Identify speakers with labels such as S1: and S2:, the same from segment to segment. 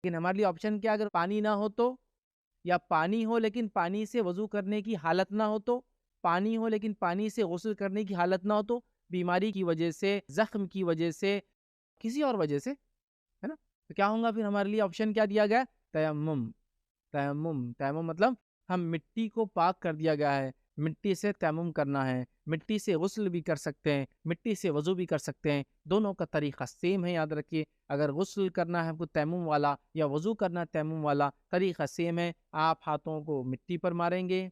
S1: لیکن ہمارے لیے آپشن کیا؟ اگر پانی نہ ہو تو، یا پانی ہو لیکن پانی سے وضو کرنے کی حالت نہ ہو تو، پانی ہو لیکن پانی سے غسل کرنے کی حالت نہ ہو تو، بیماری کی وجہ سے، زخم کی وجہ سے، کسی اور وجہ سے، ہے نا؟ تو کیا ہوں گا پھر ہمارے لیے آپشن کیا دیا گیا؟ تیمم. تیمم، تیمم مطلب ہم مٹی کو پاک کر دیا گیا ہے، مٹی سے تیمم کرنا ہے، مٹی سے غسل بھی کر سکتے ہیں، مٹی سے وضو بھی کر سکتے ہیں، دونوں کا طریقہ سیم ہے، یاد رکھیے. اگر غسل کرنا ہے آپ کو تیمم والا، یا وضو کرنا ہے تیمم والا، طریقہ سیم ہے. آپ ہاتھوں کو مٹی پر ماریں گے،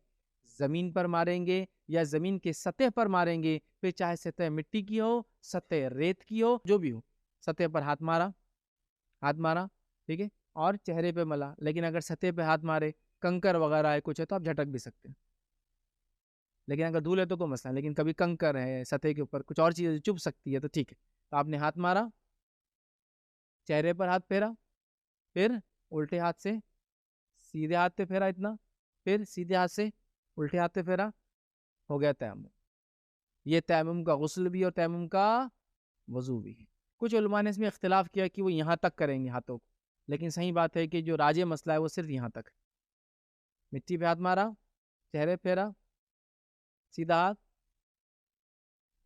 S1: زمین پر ماریں گے، یا زمین کے سطح پر ماریں گے، پھر چاہے سطح مٹی کی ہو، سطح ریت کی ہو، جو بھی ہو، سطح پر ہاتھ مارا، ہاتھ مارا، ٹھیک ہے، اور چہرے پہ ملا. لیکن اگر سطح پہ ہاتھ مارے، کنکر وغیرہ ہے، کچھ ہے، تو آپ جھٹک بھی سکتے ہیں. لیکن اگر دھول ہے تو کوئی مسئلہ نہیں. لیکن کبھی کنکر ہے سطح کے اوپر، کچھ اور چیز چبھ سکتی ہے، تو ٹھیک ہے. تو آپ نے ہاتھ مارا، چہرے پر ہاتھ پھیرا، پھر الٹے ہاتھ سے سیدھے ہاتھ پہ پھیرا اتنا، پھر سیدھے ہاتھ سے الٹے ہاتھ پہ پھیرا، ہو گیا تیمم. یہ تیمم کا غسل بھی اور تیمم کا وضو بھی ہے. کچھ علماء نے اس میں اختلاف کیا کہ وہ یہاں تک کریں گے ہاتھوں کو، لیکن صحیح بات ہے کہ جو راجح مسئلہ ہے وہ صرف یہاں تک. مٹی پہ ہاتھ مارا، چہرے پھیرا، سیدھا ہاتھ،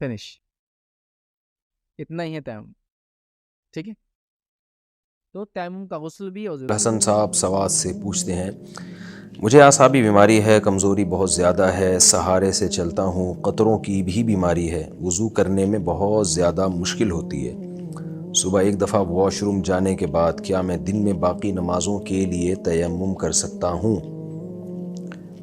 S1: فنش. اتنا ہی ہے تیمم. ٹھیک ہے، تو تیمم کا غسل بھی اور وضو بھی.
S2: حسن صاحب سوات سے پوچھتے ہیں، مجھے اعصابی بیماری ہے، کمزوری بہت زیادہ ہے، سہارے سے چلتا ہوں، قطروں کی بھی بیماری ہے، وضو کرنے میں بہت زیادہ مشکل ہوتی ہے. صبح ایک دفعہ واش روم جانے کے بعد کیا میں دن میں باقی نمازوں کے لیے تیمم کر سکتا ہوں؟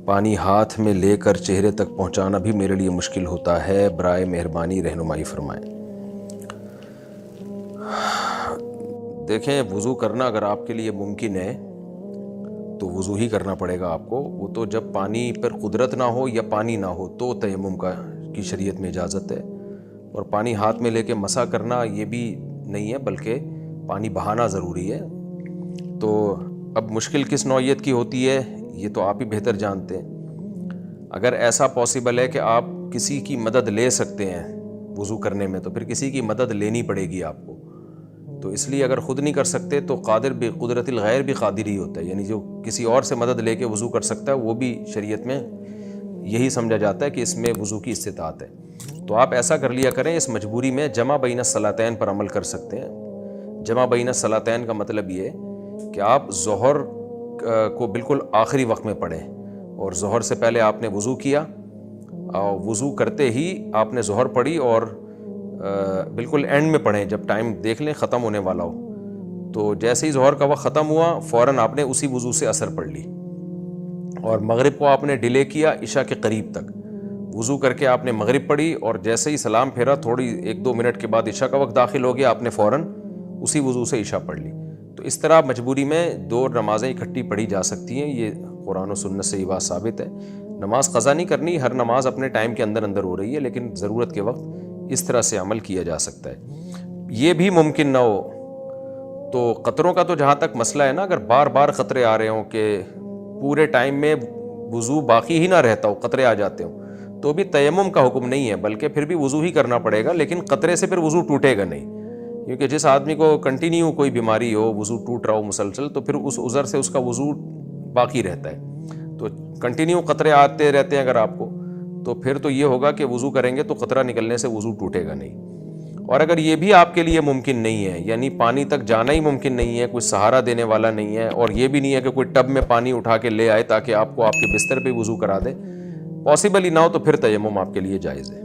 S2: پانی ہاتھ میں لے کر چہرے تک پہنچانا بھی میرے لیے مشکل ہوتا ہے، برائے مہربانی رہنمائی فرمائیں. دیکھیں، وضو کرنا اگر آپ کے لیے ممکن ہے تو وضو ہی کرنا پڑے گا آپ کو. وہ تو جب پانی پر قدرت نہ ہو یا پانی نہ ہو تو تیمم کی شریعت میں اجازت ہے. اور پانی ہاتھ میں لے کے مسح کرنا یہ بھی نہیں ہے، بلکہ پانی بہانا ضروری ہے. تو اب مشکل کس نوعیت کی ہوتی ہے یہ تو آپ ہی بہتر جانتے ہیں. اگر ایسا پاسبل ہے کہ آپ کسی کی مدد لے سکتے ہیں وضو کرنے میں، تو پھر کسی کی مدد لینی پڑے گی آپ کو. تو اس لیے اگر خود نہیں کر سکتے تو قادر بھی، قدرت الغیر بھی قادر ہی ہوتا ہے، یعنی جو کسی اور سے مدد لے کے وضو کر سکتا ہے وہ بھی شریعت میں یہی سمجھا جاتا ہے کہ اس میں وضو کی استطاعت ہے. تو آپ ایسا کر لیا کریں، اس مجبوری میں جمع بین الصلاتین پر عمل کر سکتے ہیں. جمع بین الصلاتین کا مطلب یہ ہے کہ آپ ظہر کو بالکل آخری وقت میں پڑھیں، اور ظہر سے پہلے آپ نے وضو کیا، اور وضو کرتے ہی آپ نے ظہر پڑھی، اور بالکل اینڈ میں پڑھیں جب ٹائم دیکھ لیں ختم ہونے والا ہو. تو جیسے ہی ظہر کا وقت ختم ہوا فوراً آپ نے اسی وضو سے عصر پڑھ لی، اور مغرب کو آپ نے ڈیلے کیا عشاء کے قریب تک. وضو کر کے آپ نے مغرب پڑھی، اور جیسے ہی سلام پھیرا تھوڑی 1-2 منٹ کے بعد عشاء کا وقت داخل ہو گیا، آپ نے فوراً اسی وضو سے عشاء پڑھ لی. تو اس طرح مجبوری میں 2 نمازیں اکٹھی پڑھی جا سکتی ہیں. یہ قرآن و سنت سے یہ بات ثابت ہے. نماز قضا نہیں کرنی، ہر نماز اپنے ٹائم کے اندر اندر ہو رہی ہے، لیکن ضرورت کے وقت اس طرح سے عمل کیا جا سکتا ہے. یہ بھی ممکن نہ ہو تو قطروں کا تو جہاں تک مسئلہ ہے نا، اگر بار بار قطرے آ رہے ہوں کہ پورے ٹائم میں وضو باقی ہی نہ رہتا ہو، قطرے آ جاتے ہوں، تو بھی تیمم کا حکم نہیں ہے، بلکہ پھر بھی وضو ہی کرنا پڑے گا. لیکن قطرے سے پھر وضو ٹوٹے گا نہیں، کیونکہ جس آدمی کو کنٹینیو کوئی بیماری ہو، وضو ٹوٹ رہا ہو مسلسل، تو پھر اس عذر سے اس کا وضو باقی رہتا ہے. تو کنٹینیو قطرے آتے رہتے ہیں اگر آپ کو، تو پھر تو یہ ہوگا کہ وضو کریں گے تو قطرہ نکلنے سے وضو ٹوٹے گا نہیں. اور اگر یہ بھی آپ کے لیے ممکن نہیں ہے، یعنی پانی تک جانا ہی ممکن نہیں ہے، کوئی سہارا دینے والا نہیں ہے، اور یہ بھی نہیں ہے کہ کوئی ٹب میں پانی اٹھا کے لے آئے تاکہ آپ کو آپ کے بستر پہ وضو کرا دے، پاسبل ہی نہ ہو، تو پھر تیمم آپ کے لیے جائز ہے.